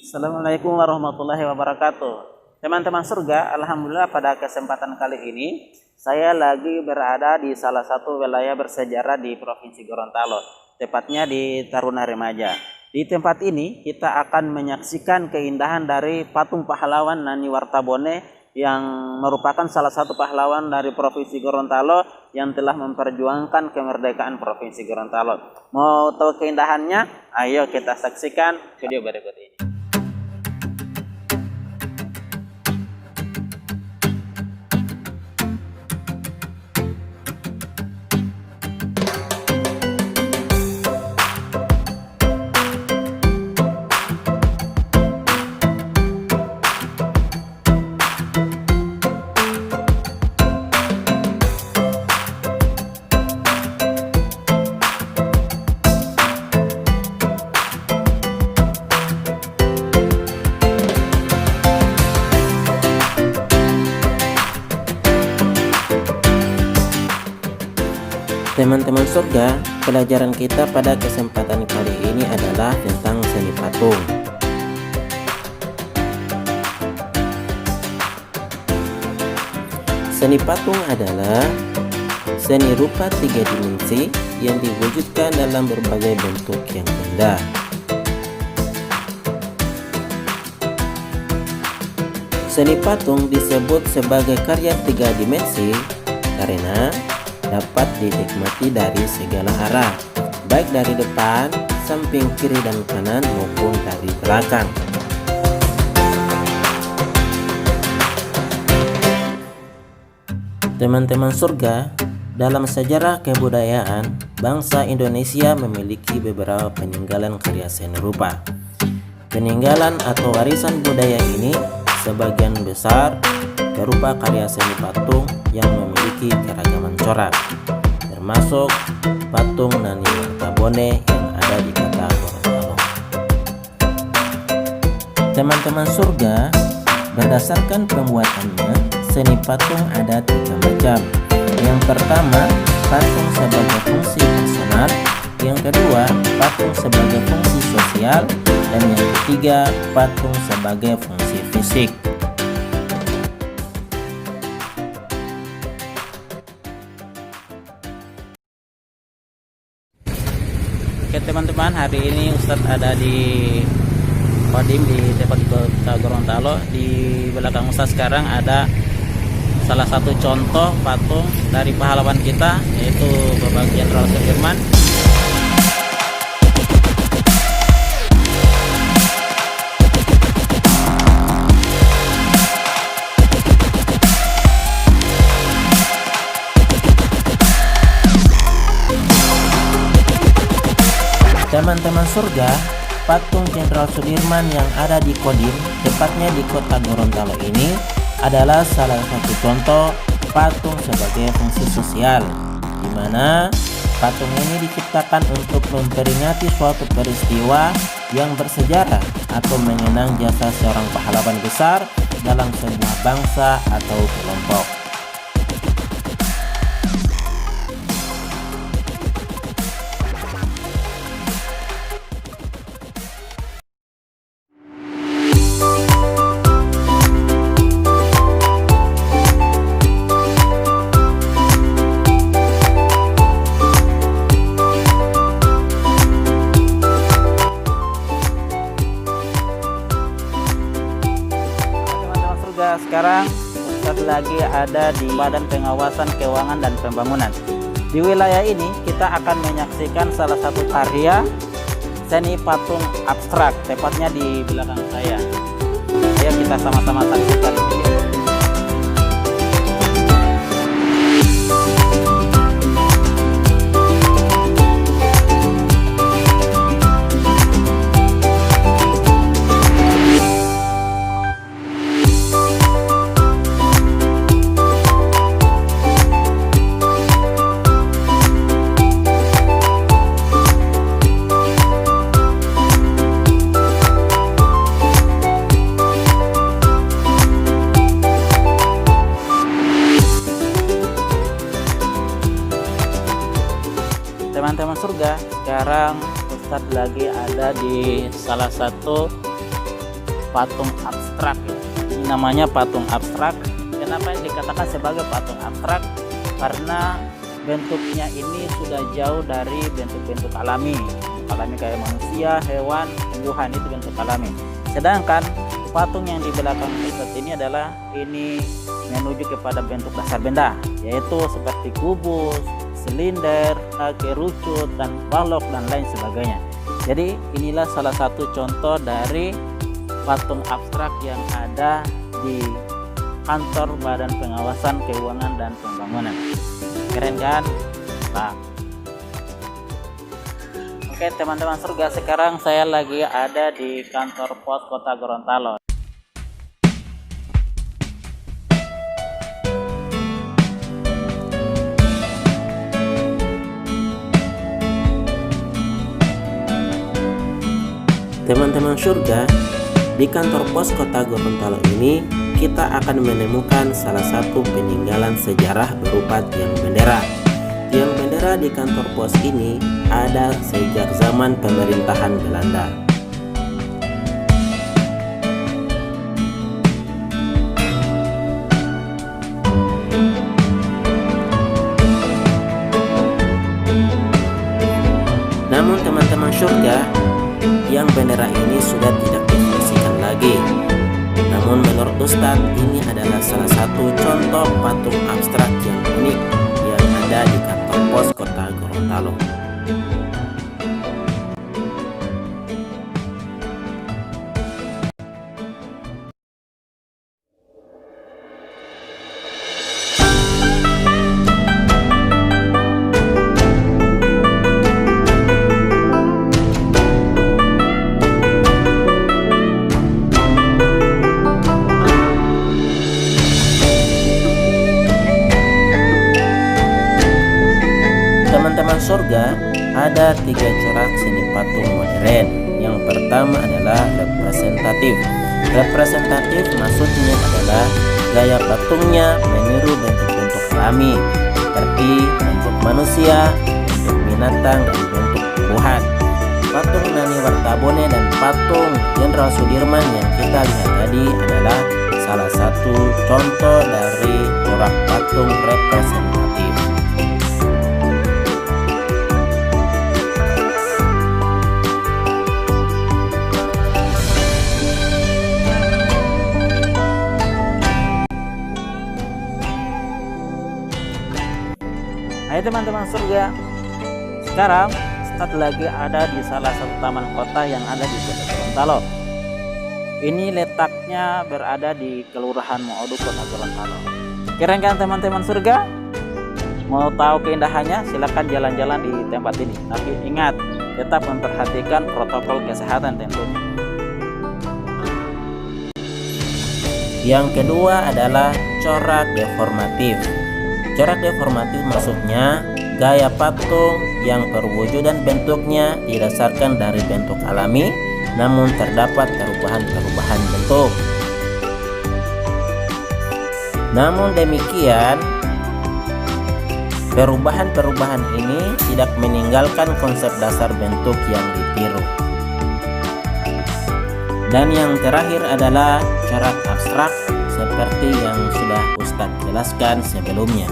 Assalamualaikum warahmatullahi wabarakatuh. Teman-teman surga, alhamdulillah pada kesempatan kali ini saya lagi berada di salah satu wilayah bersejarah di Provinsi Gorontalo, tepatnya di Taruna Remaja. Di tempat ini kita akan menyaksikan keindahan dari patung pahlawan Nani Wartabone yang merupakan salah satu pahlawan dari Provinsi Gorontalo yang telah memperjuangkan kemerdekaan Provinsi Gorontalo. Mau tahu keindahannya? Ayo kita saksikan video berikut ini. Teman-teman surga, pelajaran kita pada kesempatan kali ini adalah tentang seni patung. Seni patung adalah seni rupa tiga dimensi yang diwujudkan dalam berbagai bentuk yang indah. Seni patung disebut sebagai karya tiga dimensi karena dapat dinikmati dari segala arah, baik dari depan, samping, kiri, dan kanan maupun dari belakang. Teman-teman surga, dalam sejarah kebudayaan, bangsa Indonesia memiliki beberapa peninggalan karya seni rupa. Peninggalan atau warisan budaya ini sebagian besar berupa karya seni patung yang memiliki keragaman corak, termasuk patung Nani Wartabone yang ada di kota Gorontalo. Teman-teman surga, berdasarkan pembuatannya, seni patung ada tiga macam. Yang pertama, patung sebagai fungsi personal. Yang kedua, patung sebagai fungsi sosial. Dan yang ketiga, patung sebagai fungsi fisik. Oke teman-teman, hari ini Ustadz ada di Kodim di Depok Kota Gorontalo. Di belakang Ustadz sekarang ada salah satu contoh patung dari pahlawan kita, yaitu Bapak Jenderal Sudirman. Teman-teman surga, patung Jenderal Sudirman yang ada di Kodim, tepatnya di kota Gorontalo ini, adalah salah satu contoh patung sebagai fungsi sosial, di mana patung ini diciptakan untuk memperingati suatu peristiwa yang bersejarah atau mengenang jasa seorang pahlawan besar dalam sebuah bangsa atau kelompok. Sekarang Ustadz lagi ada di Badan Pengawasan Keuangan dan Pembangunan. Di wilayah ini kita akan menyaksikan salah satu karya seni patung abstrak, tepatnya di belakang saya. Ayo kita sama-sama saksikan video. Teman-teman surga, sekarang Ustadz lagi ada di salah satu patung abstrak ya. Ini namanya patung abstrak. Kenapa ini dikatakan sebagai patung abstrak? Karena bentuknya ini sudah jauh dari bentuk-bentuk alami. Alami kayak manusia, hewan, tumbuhan, itu bentuk alami. Sedangkan patung yang di belakang Ustadz ini adalah ini menuju kepada bentuk dasar benda, yaitu seperti kubus, silinder, kerucut, dan balok dan lain sebagainya. Jadi inilah salah satu contoh dari patung abstrak yang ada di kantor Badan Pengawasan Keuangan dan Pembangunan. Keren kan? Nah. Oke teman-teman surga, sekarang saya lagi ada di kantor pos Kota Gorontalo. Teman-teman surga, di kantor pos Kota Gorontalo ini kita akan menemukan salah satu peninggalan sejarah berupa tiang bendera. Tiang bendera di kantor pos ini ada sejak zaman pemerintahan Belanda. Namun teman-teman surga, tiang bendera ini sudah tidak difungsikan lagi. Namun menurut Ustadz, ini adalah salah satu contoh patung abstrak yang unik yang ada di kantor pos Kota Gorontalo. Teman-teman surga, ada 3 corak seni patung modern. Yang pertama adalah representatif. Representatif maksudnya adalah gaya patungnya meniru bentuk-bentuk alami seperti bentuk manusia, bentuk binatang, dan bentuk tumbuhan. Patung Nani Wartabone dan patung Jenderal Sudirman yang kita lihat tadi adalah salah satu contoh dari corak patung representatif. Hai teman-teman surga, sekarang Ustadz lagi ada di salah satu taman kota yang ada di Kota Gorontalo. Ini letaknya berada di Kelurahan Moodu, Kota Gorontalo. Keren kan teman-teman surga? Mau tahu keindahannya? Silakan jalan-jalan di tempat ini. Tapi ingat, tetap memperhatikan protokol kesehatan tentunya. Yang kedua adalah corak deformatif. Corak deformatif maksudnya gaya patung yang perwujudan bentuknya didasarkan dari bentuk alami, namun terdapat perubahan-perubahan bentuk. Namun demikian, perubahan-perubahan ini tidak meninggalkan konsep dasar bentuk yang ditiru. Dan yang terakhir adalah corak abstrak seperti yang sudah Ustadz jelaskan sebelumnya.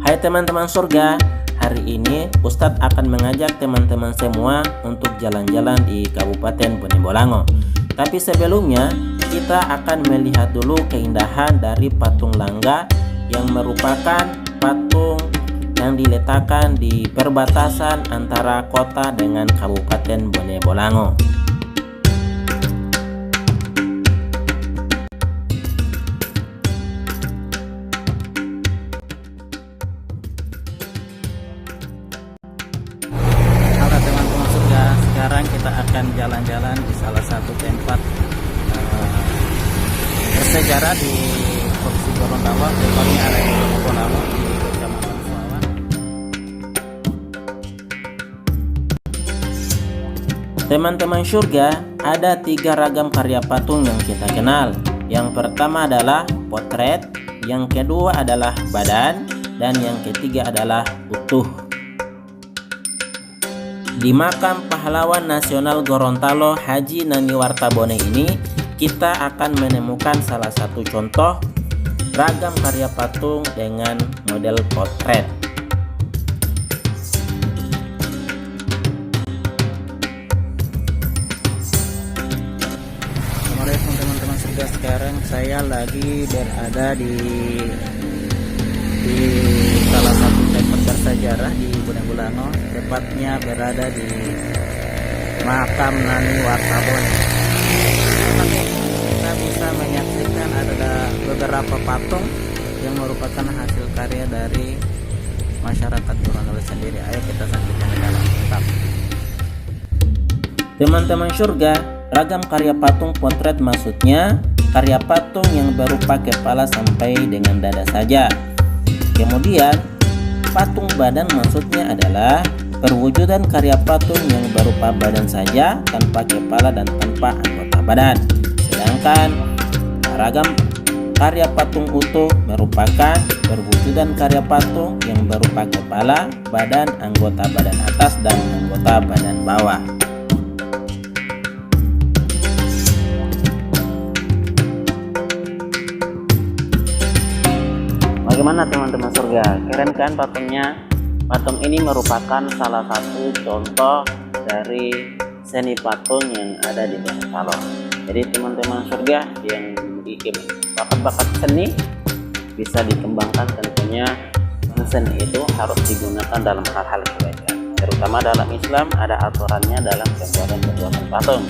Hai teman-teman surga, hari ini Ustadz akan mengajak teman-teman semua untuk jalan-jalan di Kabupaten Bone Bolango. Tapi sebelumnya kita akan melihat dulu keindahan dari patung Langga yang merupakan patung yang diletakkan di perbatasan antara kota dengan Kabupaten Bone Bolango. Sekarang kita akan jalan-jalan di salah satu tempat bersejarah di Provinsi Gorontalo, tepatnya area Gorontalo di Kecamatan Suawan. Teman-teman surga, ada 3 ragam karya patung yang kita kenal. Yang pertama adalah potret, yang kedua adalah badan, dan yang ketiga adalah utuh. Di makam pahlawan nasional Gorontalo Haji Nani Wartabone ini kita akan menemukan salah satu contoh ragam karya patung dengan model potret. Assalamualaikum teman-teman surga. Sekarang saya lagi berada di salah satu tempat bersejarah di Budangulano, tepatnya berada di makam Nani Wartabone. Kita bisa menyaksikan ada beberapa patung yang merupakan hasil karya dari masyarakat Gorontalo sendiri. Ayo kita saksikan ke dalam. Tetap. Teman-teman surga, ragam karya patung potret maksudnya karya patung yang berupa kepala sampai dengan dada saja. Kemudian patung badan maksudnya adalah perwujudan karya patung yang berupa badan saja tanpa kepala dan tanpa anggota badan. Sedangkan ragam karya patung utuh merupakan perwujudan karya patung yang berupa kepala, badan, anggota badan atas dan anggota badan bawah. Bagaimana teman-teman surga? Keren kan patungnya? Patung ini merupakan salah satu contoh dari seni patung yang ada di Gorontalo. Jadi teman-teman surga yang memiliki bakat-bakat seni bisa dikembangkan, tentunya seni itu harus digunakan dalam hal-hal kebaikan. Terutama dalam Islam ada aturannya dalam pembuatan patung.